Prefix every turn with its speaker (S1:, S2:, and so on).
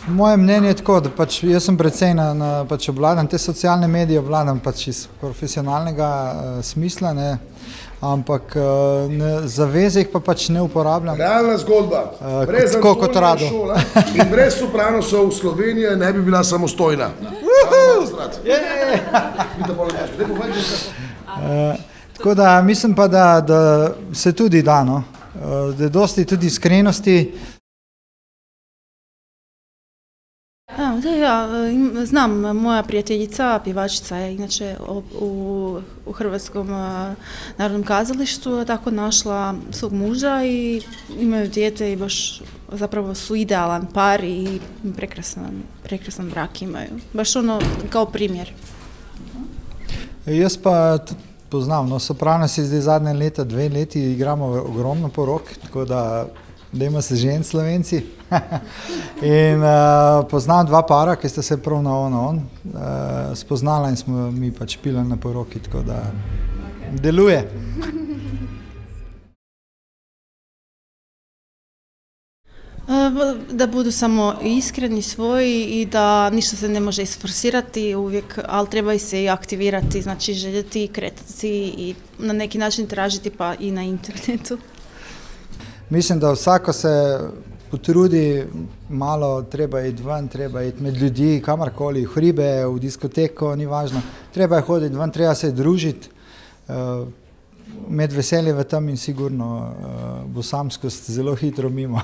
S1: Moje mnenje je tako, da pač jaz sem precej pač obvladam te socialne medije, obvladam pač iz profesionalnega smisla, ne, ampak zaveze jih pa pač ne uporabljam.
S2: Realna zgodba. Brez
S1: tako kot Rado.
S2: šola in brez Sopranosov Slovenija ne bi bila samostojna.
S1: Tako da mislim pa, da se tudi da, no. Da je dosti tudi iskrenosti.
S3: Ja, znam, moja prijateljica, pjevačica je inače u Hrvatskom narodnom kazalištu, tako našla svog muža i imaju dijete i baš zapravo su idealan par i prekrasan brak imaju. Baš ono kao primjer.
S1: Jaz pa tudi poznam, no, Sopranosi zdaj zadnje leta, 2 leti igramo ogromno porok, tako da dajmo se ženiti Slovenci. In poznam 2 para, ki sta se prav na on spoznala in smo mi pač pili na poroki, tako da deluje.
S3: Da budu samo iskreni, svoji i da ništa se ne može isforsirati uvijek, ali treba i se i aktivirati, znači željeti i kretati i na neki način tražiti pa i na internetu.
S1: Mislim, da vsako se potrudi, malo treba iti ven, treba iti med ljudi, kamorkoli, v hribe, v diskoteko, ni važno. Treba je hoditi ven, treba se družiti, med veselje v tem in sigurno bo sam skozi zelo hitro mimo.